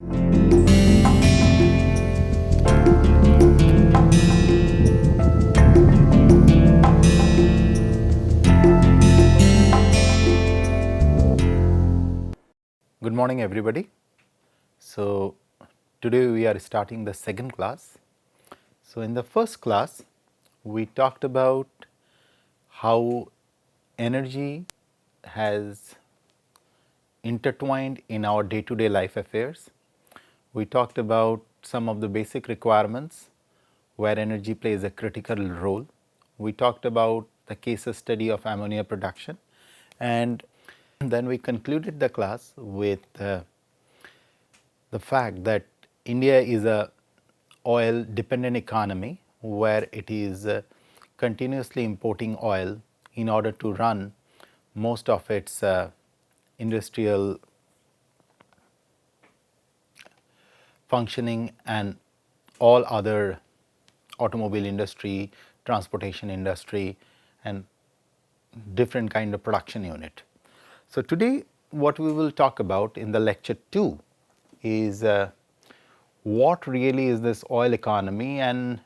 Good morning, everybody. So, today we are starting the second class. So, in the first class, we talked about how energy has intertwined in our day-to-day life affairs. We talked about some of the basic requirements where energy plays a critical role. We talked about the case study of ammonia production, and then we concluded the class with the fact that India is a oil dependent economy where it is continuously importing oil in order to run most of its industrial functioning and all other automobile industry, transportation industry, and different kind of production unit. So, today what we will talk about in the lecture 2 is what really is this oil economy and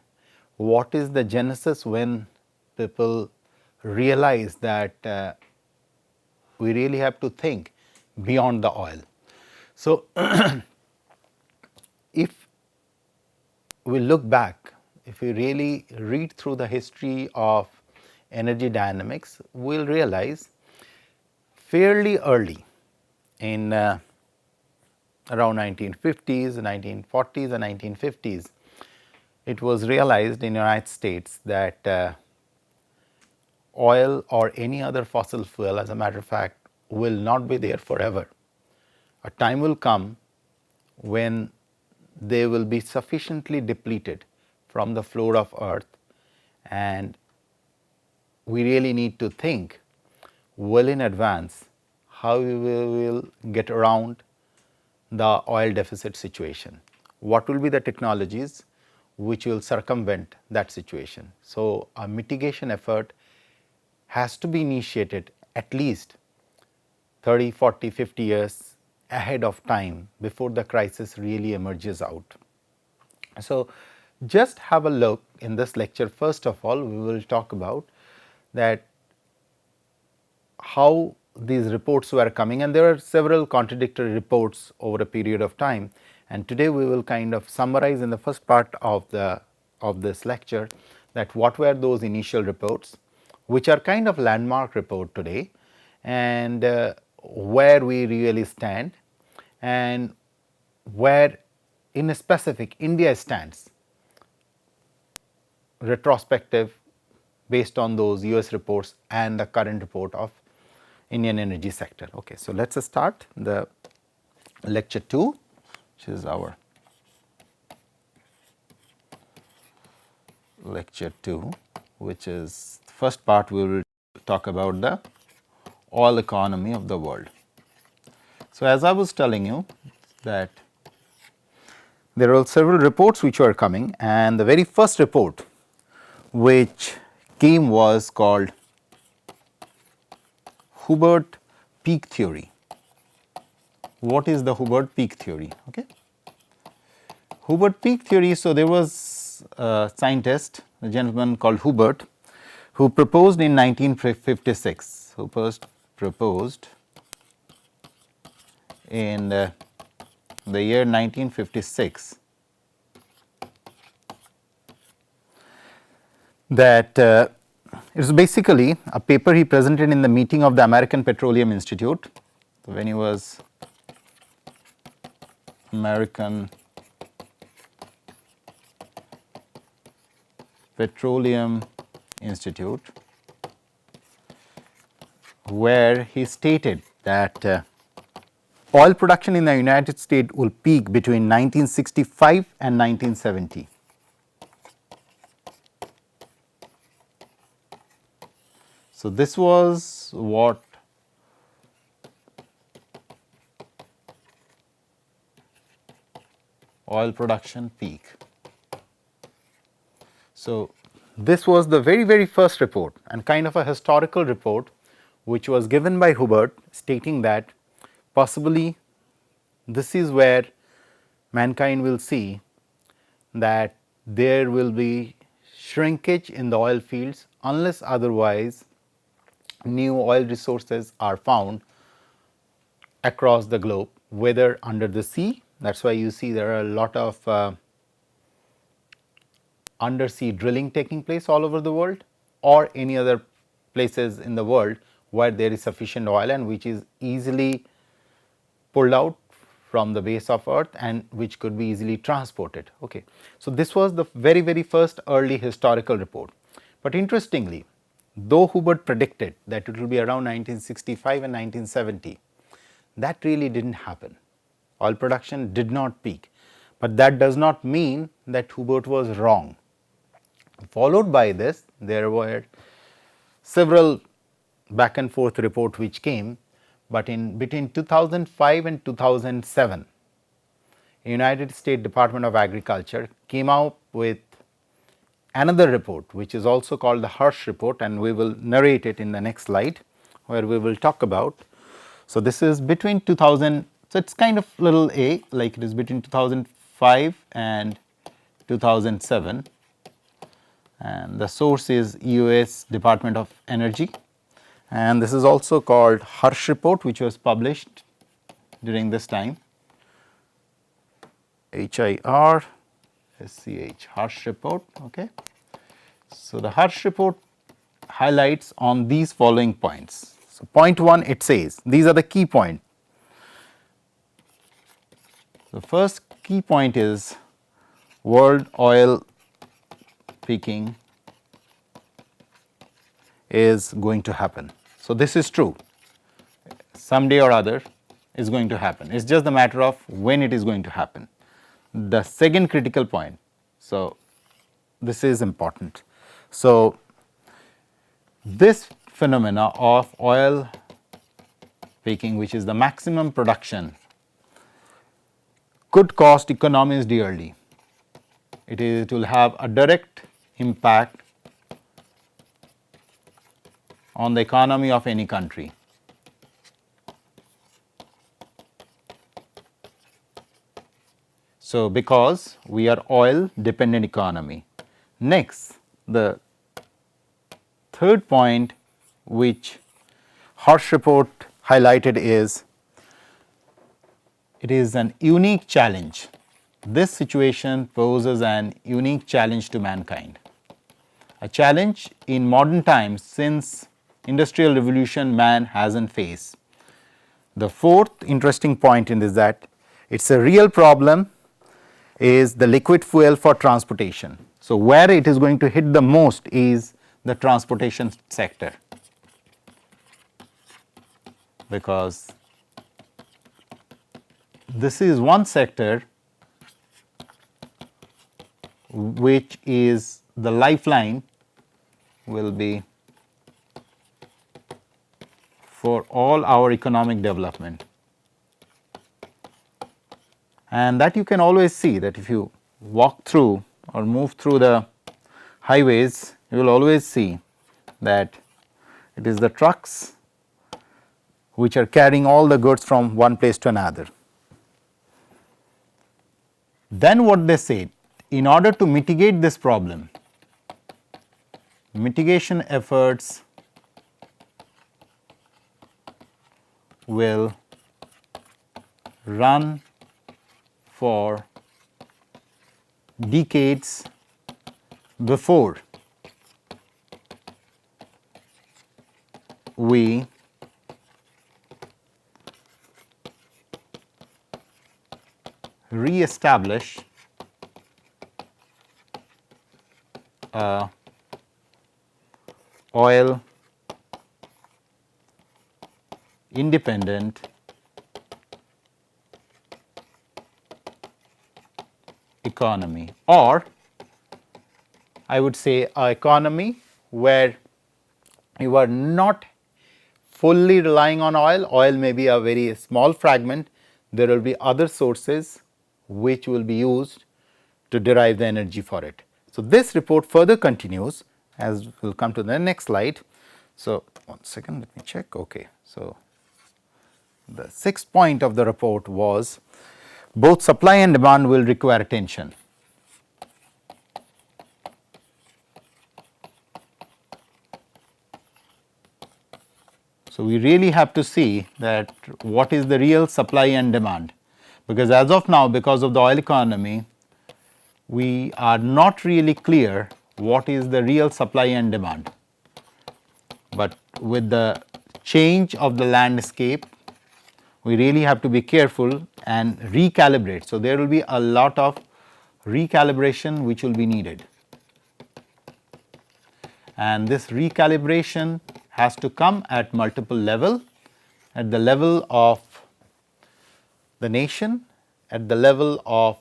what is the genesis when people realize that we really have to think beyond the oil. So, if we look back, if we really read through the history of energy dynamics, we will realize fairly early in around 1950s, 1940s and 1950s, it was realized in the United States that oil or any other fossil fuel, as a matter of fact, will not be there forever. A time will come when they will be sufficiently depleted from the floor of earth, and we really need to think well in advance how we will get around the oil deficit situation. What will be the technologies which will circumvent that situation? So, a mitigation effort has to be initiated at least 30, 40, 50 years ahead of time before the crisis really emerges out. So, just have a look in this lecture. First of all, we will talk about that how these reports were coming, and there are several contradictory reports over a period of time, and today we will kind of summarize in the first part of this lecture that what were those initial reports, which are kind of landmark report today, and where we really stand and where in a specific India stands retrospective based on those US reports and the current report of Indian energy sector. Okay, so let us start the lecture 2, which is our lecture 2, which is the first part. We will talk about the oil economy of the world. So, as I was telling you that there are several reports which are coming, and the very first report which came was called Hubbert peak theory. What is the Hubbert peak theory? Okay. Hubbert peak theory, so there was a scientist, a gentleman called Hubbert, who proposed in 1956, who first proposed in the year 1956 that it is basically a paper he presented in the meeting of the American Petroleum Institute when he was American Petroleum Institute, where he stated that oil production in the United States will peak between 1965 and 1970. So, this was what oil production peak. So, this was the very first report and kind of a historical report which was given by Hubbert, stating that possibly this is where mankind will see that there will be shrinkage in the oil fields unless otherwise new oil resources are found across the globe, whether under the sea. That is why you see there are a lot of undersea drilling taking place all over the world, or any other places in the world where there is sufficient oil and which is easily pulled out from the base of earth and which could be easily transported. Okay. So, this was the very first early historical report, but interestingly, though Hubbard predicted that it will be around 1965 and 1970, that really did not happen. Oil production did not peak, but that does not mean that Hubbard was wrong. Followed by this, there were several back and forth reports which came, but in between 2005 and 2007, United States Department of Agriculture came out with another report which is also called the Hirsch report, and we will narrate it in the next slide where we will talk about. So, this is between 2000, so it is kind of little a, like it is between 2005 and 2007, and the source is US Department of Energy, and this is also called Hirsch report, which was published during this time, HIRSCH, Hirsch report. Okay. So, the Hirsch report highlights on these following points. So, point 1, it says these are the key points. The first key point is world oil peaking is going to happen. So, this is true, someday or other is going to happen, it is just a matter of when it is going to happen. The second critical point, so this is important. So, this phenomena of oil peaking, which is the maximum production, could cost economies dearly. It will have a direct impact on the economy of any country. So, because we are oil dependent economy. Next, the third point which Hirsch report highlighted is, it is an unique challenge. This situation poses an unique challenge to mankind, a challenge in modern times since industrial revolution man hasn't faced. The fourth interesting point in this, that it is a real problem, is the liquid fuel for transportation. So, where it is going to hit the most is the transportation sector, because this is one sector which is the lifeline, will be for all our economic development. And that you can always see, that if you walk through or move through the highways, you will always see that it is the trucks which are carrying all the goods from one place to another. Then what they said, in order to mitigate this problem, mitigation efforts will run for decades before we re-establish a oil independent economy, or I would say an economy where you are not fully relying on oil. Oil may be a very small fragment, there will be other sources which will be used to derive the energy for it. So, this report further continues, as we will come to the next slide. So, one second, let me check. Okay. So, the sixth point of the report was, both supply and demand will require attention. So, we really have to see that what is the real supply and demand, because as of now, because of the oil economy, we are not really clear what is the real supply and demand. But with the change of the landscape, we really have to be careful and recalibrate. So, there will be a lot of recalibration which will be needed, and this recalibration has to come at multiple level, at the level of the nation, at the level of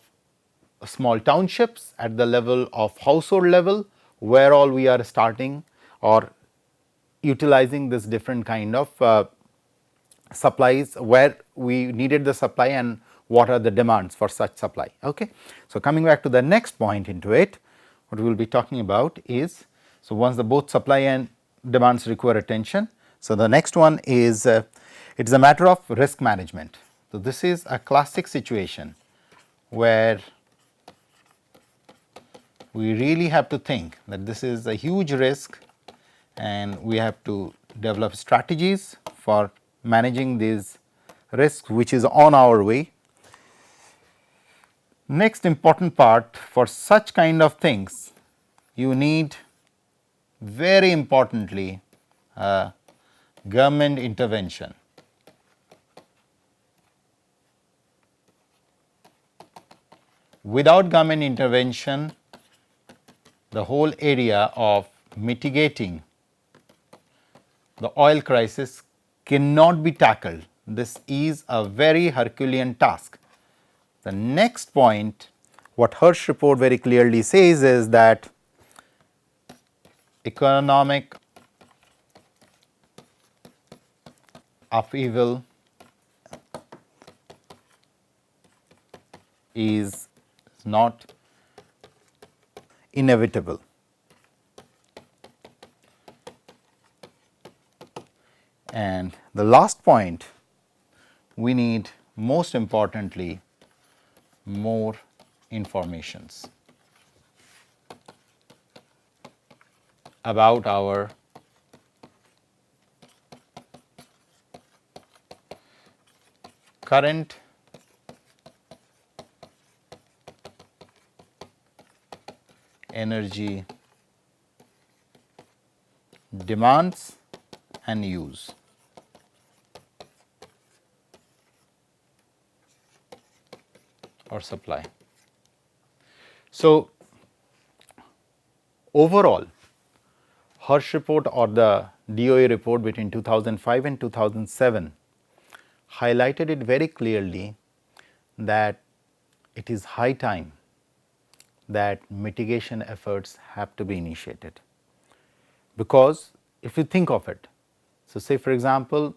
small townships, at the level of household level, where all we are starting or utilizing this different kind of supplies, where we needed the supply and what are the demands for such supply. Okay. So, coming back to the next point into it, what we will be talking about is, so once the both supply and demands require attention. So, the next one is it is a matter of risk management. So, this is a classic situation where we really have to think that this is a huge risk and we have to develop strategies for managing these risks which is on our way. Next important part, for such kind of things you need very importantly government intervention. Without government intervention, the whole area of mitigating the oil crisis cannot be tackled. This is a very Herculean task. The next point, what Hirsch report very clearly says is that economic upheaval is not inevitable. And the last point, we need most importantly more informations about our current energy demands and use. Or supply. So, overall Hirsch report or the DOE report between 2005 and 2007 highlighted it very clearly that it is high time that mitigation efforts have to be initiated. Because if you think of it, so say for example,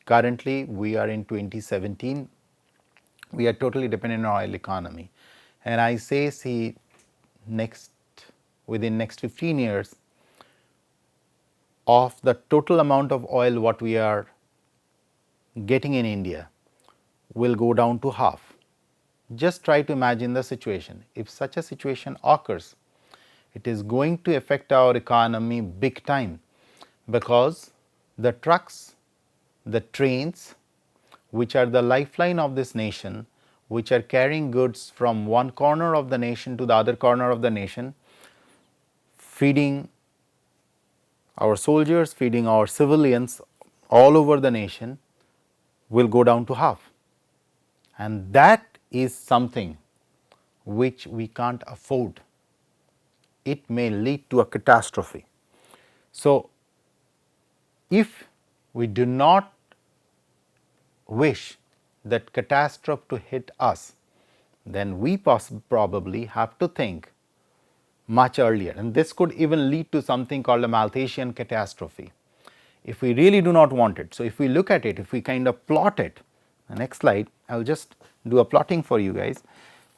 currently we are in 2017, we are totally dependent on oil economy, and I say see within next 15 years of the total amount of oil what we are getting in India will go down to half. Just try to imagine the situation. If such a situation occurs, it is going to affect our economy big time, because the trucks, the trains, which are the lifeline of this nation, which are carrying goods from one corner of the nation to the other corner of the nation, feeding our soldiers, feeding our civilians all over the nation, will go down to half. And that is something which we can't afford. It may lead to a catastrophe. So, if we do not wish that catastrophe to hit us, then we probably have to think much earlier, and this could even lead to something called a Malthusian catastrophe if we really do not want it. So, if we look at it, if we kind of plot it, the next slide, I will just do a plotting for you guys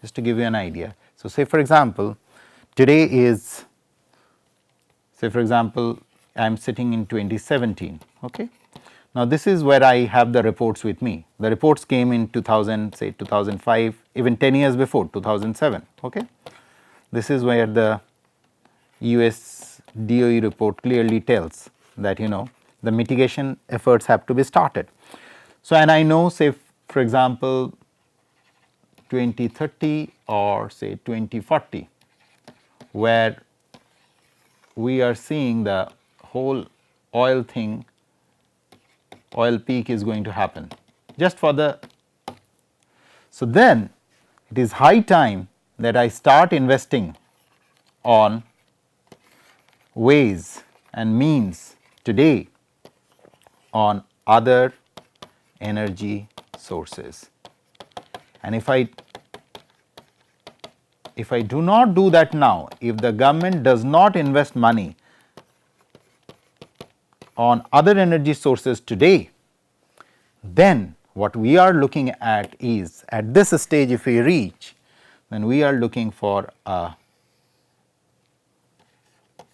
just to give you an idea. So, say for example, today is, say for example, I am sitting in 2017. Okay. Now, this is where I have the reports with me. The reports came in 2000, say 2005, even 10 years before 2007. Okay. This is where the US DOE report clearly tells that the mitigation efforts have to be started. So, and I know, say for example 2030 or say 2040, where we are seeing the whole oil thing, oil peak is going to happen just for the. So, then it is high time that I start investing on ways and means today on other energy sources. And if I do not do that now, if the government does not invest money on other energy sources today, then what we are looking at is, at this stage if we reach, then we are looking for a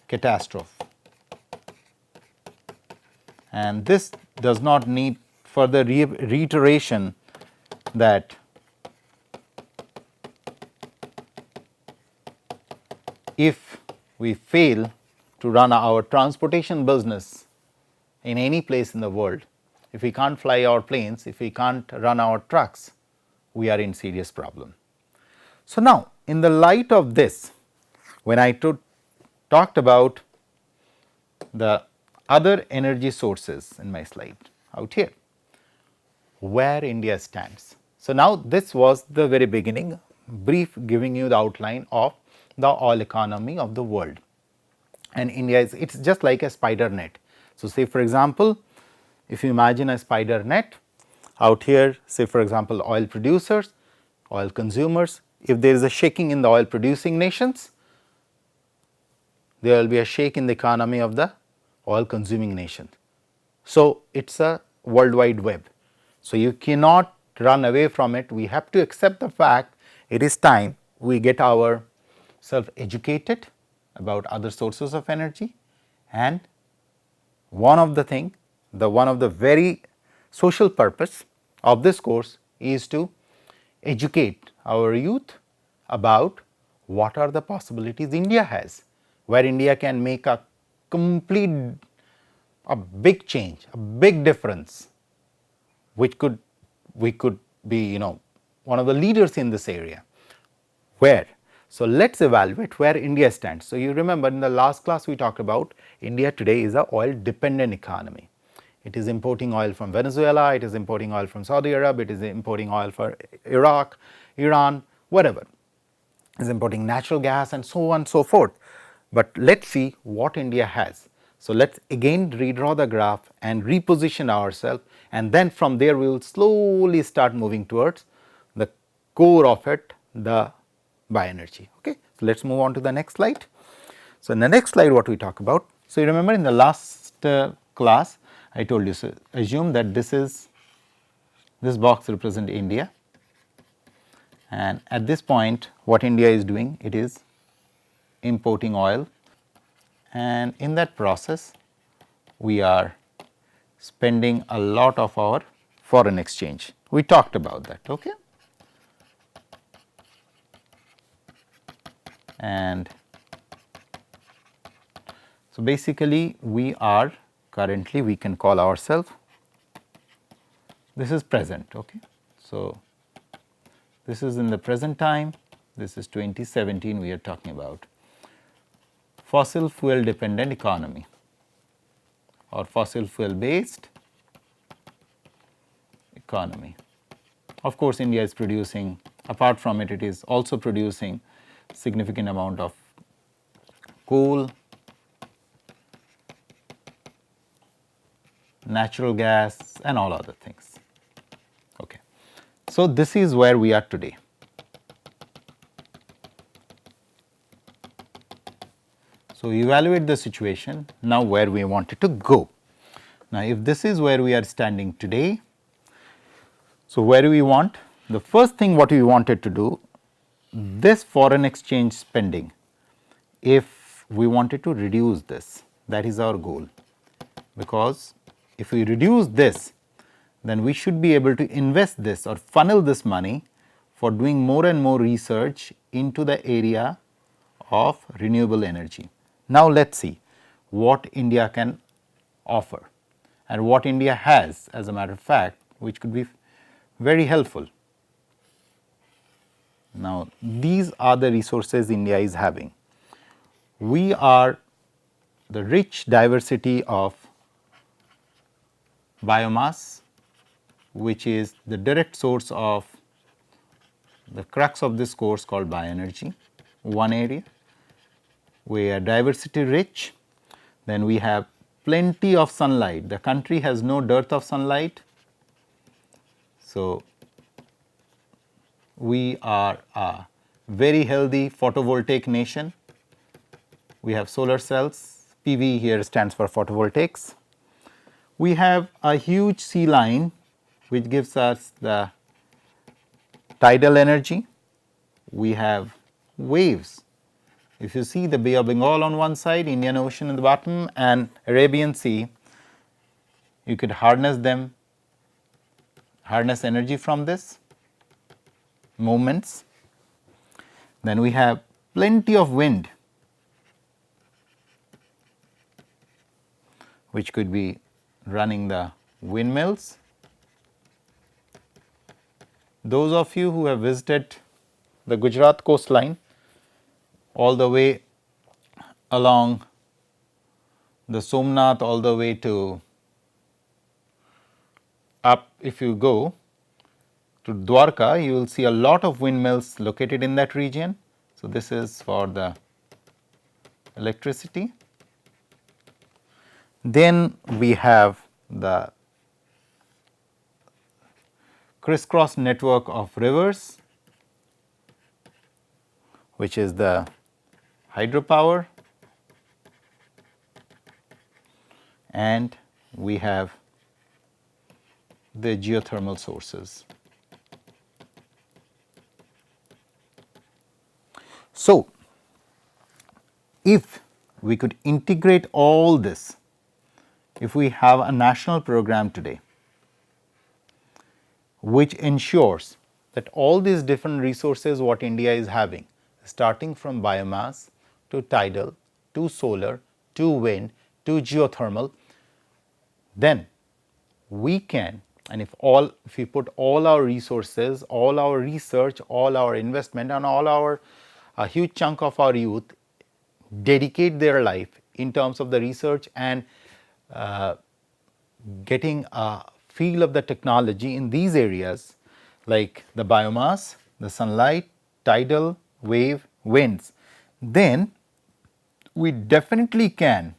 catastrophe. And this does not need further reiteration that if we fail to run our transportation business in any place in the world, if we can't fly our planes, if we can't run our trucks, we are in serious problem. So, now in the light of this, when I talked about the other energy sources in my slide out here, where India stands. So, now this was the very beginning, brief giving you the outline of the oil economy of the world, and India is, it's just like a spider net. So, say for example, if you imagine a spider net out here, say for example oil producers, oil consumers, if there is a shaking in the oil producing nations, there will be a shake in the economy of the oil consuming nation. So, it is a worldwide web. So, you cannot run away from it. We have to accept the fact it is time we get ourselves educated about other sources of energy, and one of the very social purpose of this course is to educate our youth about what are the possibilities India has, where India can make a big change, a big difference, which we could be one of the leaders in this area. Where? So, let us evaluate where India stands. So, you remember in the last class we talked about India today is a oil dependent economy. It is importing oil from Venezuela, it is importing oil from Saudi Arabia, it is importing oil for Iraq, Iran, whatever. It is importing natural gas and so on and so forth. But let us see what India has. So, let us again redraw the graph and reposition ourselves, and then from there we will slowly start moving towards the core of it, the bioenergy. Okay. So, let us move on to the next slide. So, in the next slide what we talk about. So, you remember in the last class I told you, so assume that this box represents India, and at this point what India is doing, it is importing oil, and in that process we are spending a lot of our foreign exchange. We talked about that. Okay. And so, basically we are currently, we can call ourselves, this is present. Okay. So, this is in the present time, this is 2017 we are talking about fossil fuel dependent economy or fossil fuel based economy. Of course, India is producing, apart from it, it is also producing significant amount of coal, natural gas and all other things. Okay. So, this is where we are today. So, evaluate the situation now where we want it to go. Now, if this is where we are standing today, so where do we want? The first thing what we wanted to do, this foreign exchange spending, if we wanted to reduce this, that is our goal, because if we reduce this, then we should be able to invest this or funnel this money for doing more and more research into the area of renewable energy. Now, let us see what India can offer and what India has, as a matter of fact, which could be very helpful. Now, these are the resources India is having. We are the rich diversity of biomass, which is the direct source of the crux of this course called bioenergy, one area. We are diversity rich, then we have plenty of sunlight. The country has no dearth of sunlight. So, we are a very healthy photovoltaic nation. We have solar cells, PV here stands for photovoltaics. We have a huge sea line which gives us the tidal energy. We have waves. If you see the Bay of Bengal on one side, Indian Ocean in the bottom and Arabian Sea, you could harness them, harness energy from this movements. Then we have plenty of wind, which could be running the windmills. Those of you who have visited the Gujarat coastline all the way along the Somnath, all the way to up, if you go to Dwarka, you will see a lot of windmills located in that region. So, this is for the electricity. Then we have the crisscross network of rivers, which is the hydropower, and we have the geothermal sources. So, if we could integrate all this, if we have a national program today which ensures that all these different resources what India is having, starting from biomass to tidal to solar to wind to geothermal, then we can, and if we put all our resources, all our research, all our investment and all our a huge chunk of our youth dedicate their life in terms of the research and getting a feel of the technology in these areas like the biomass, the sunlight, tidal, wave, winds, then we definitely can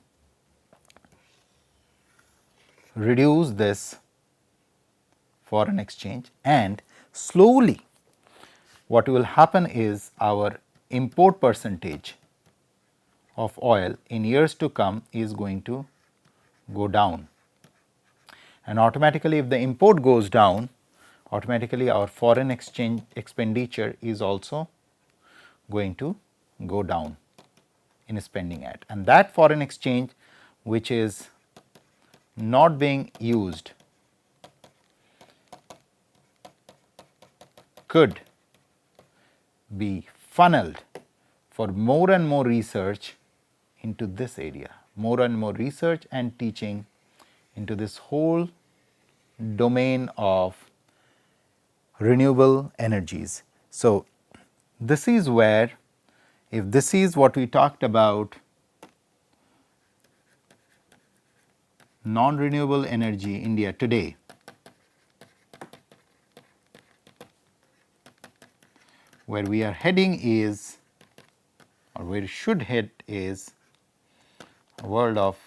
reduce this foreign exchange, and slowly what will happen is our import percentage of oil in years to come is going to go down, and automatically if the import goes down, automatically our foreign exchange expenditure is also going to go down in spending at, and that foreign exchange which is not being used could be funneled for more and more research into this area, more and more research and teaching into this whole domain of renewable energies. So, this is where, if this is what we talked about non-renewable energy India today, where we are heading is, or where we should head is a world of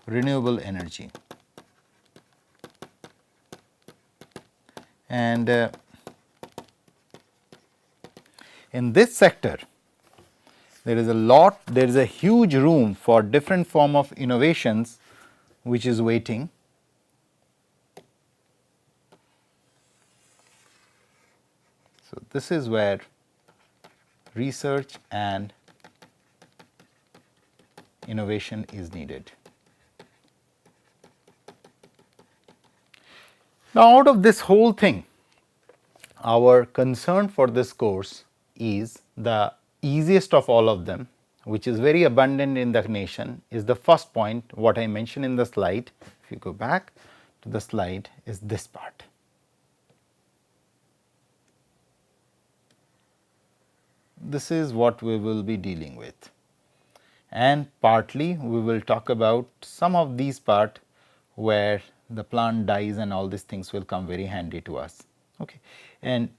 renewable energy. And in this sector, there is a huge room for different form of innovations which is waiting. So, this is where research and innovation is needed. Now, out of this whole thing, our concern for this course is the easiest of all of them, which is very abundant in the nation, is the first point what I mentioned in the slide. If you go back to the slide, is this part. This is what we will be dealing with, and partly we will talk about some of these part where the plant dies and all these things will come very handy to us. Okay. And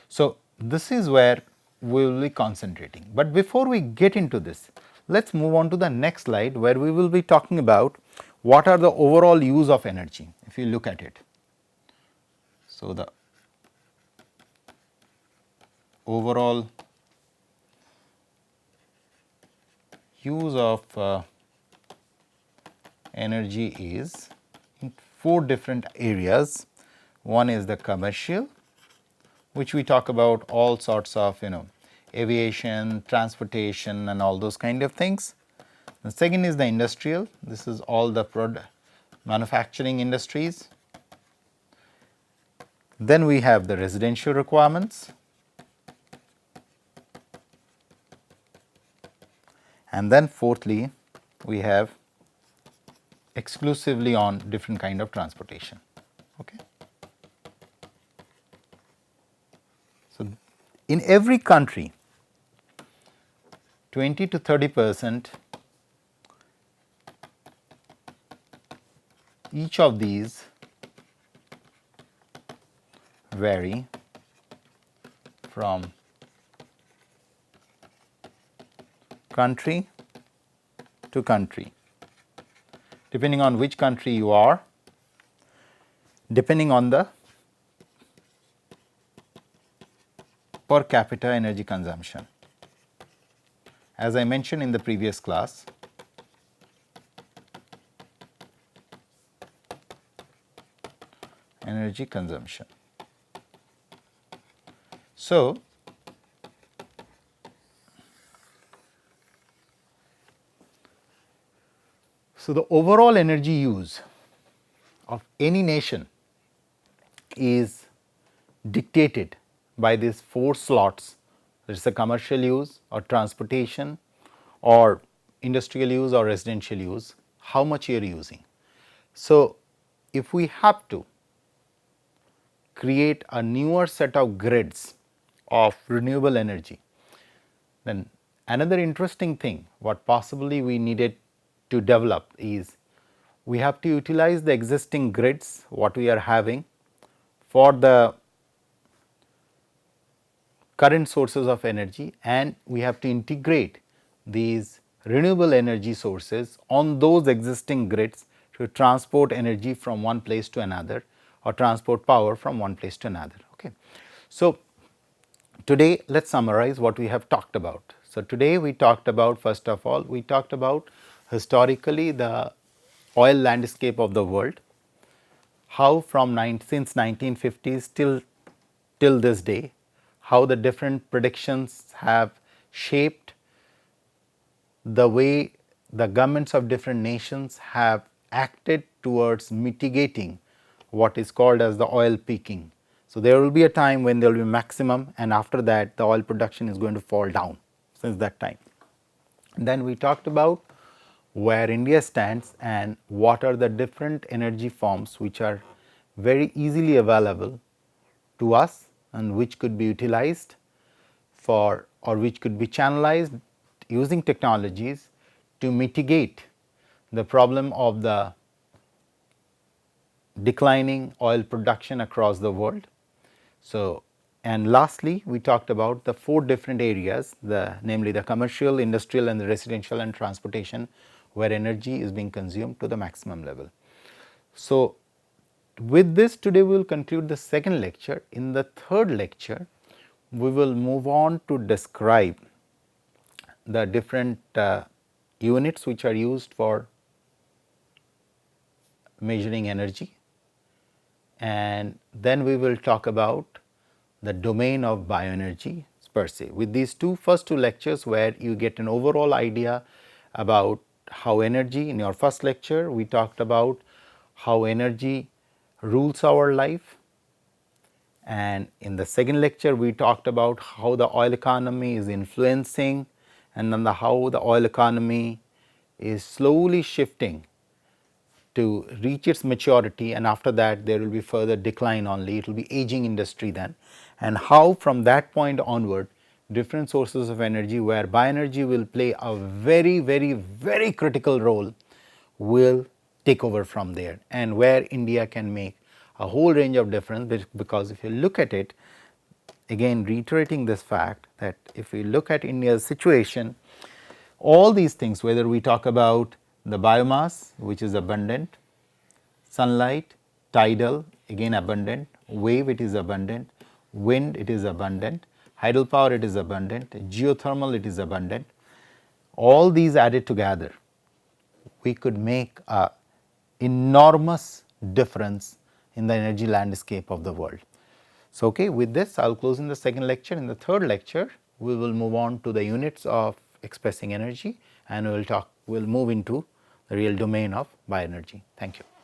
so, this is where we will be concentrating, but before we get into this, let us move on to the next slide where we will be talking about what are the overall use of energy if you look at it. So, the overall use of energy is in 4 different areas. One is the commercial, which we talk about all sorts of aviation, transportation and all those kind of things. The second is the industrial, this is all the manufacturing industries. Then we have the residential requirements, and then fourthly we have exclusively on different kind of transportation. Okay. So, in every country 20 to 30% each of these vary from country to country, depending on which country you are, depending on the per capita energy consumption. As I mentioned in the previous class, energy consumption. So, the overall energy use of any nation is dictated by these 4 slots. There is a commercial use or transportation or industrial use or residential use, how much you are using. So, if we have to create a newer set of grids of renewable energy, then another interesting thing what possibly we needed to develop is we have to utilize the existing grids what we are having for the current sources of energy, and we have to integrate these renewable energy sources on those existing grids to transport energy from one place to another or transport power from one place to another. Okay. So, today let us summarize what we have talked about. So, today we talked about, first of all, we talked about historically the oil landscape of the world, how from since 1950s till this day, how the different predictions have shaped the way the governments of different nations have acted towards mitigating what is called as the oil peaking. So, there will be a time when there will be maximum, and after that the oil production is going to fall down since that time. Then we talked about where India stands and what are the different energy forms which are very easily available to us and which could be utilized for or which could be channelized using technologies to mitigate the problem of the declining oil production across the world. So, and lastly we talked about the 4 different areas, namely the commercial, industrial and the residential and transportation, where energy is being consumed to the maximum level. So, with this today we will conclude the second lecture. In the third lecture we will move on to describe the different units which are used for measuring energy, and then we will talk about the domain of bioenergy per se. With these first two lectures where you get an overall idea about how energy, in your first lecture we talked about how energy rules our life. And in the second lecture, we talked about how the oil economy is influencing, and then how the oil economy is slowly shifting to reach its maturity, and after that there will be further decline only, it will be aging industry then, and how from that point onward different sources of energy where bioenergy will play a very, very, very critical role will take over from there, and where India can make a whole range of difference. Because if you look at it, again reiterating this fact, that if we look at India's situation, all these things, whether we talk about the biomass which is abundant, sunlight, tidal again abundant, wave it is abundant, wind it is abundant, hydropower it is abundant, geothermal it is abundant, all these added together, we could make a enormous difference in the energy landscape of the world. So, okay, with this I will close in the second lecture. In the third lecture, we will move on to the units of expressing energy, and we will move into the real domain of bioenergy. Thank you.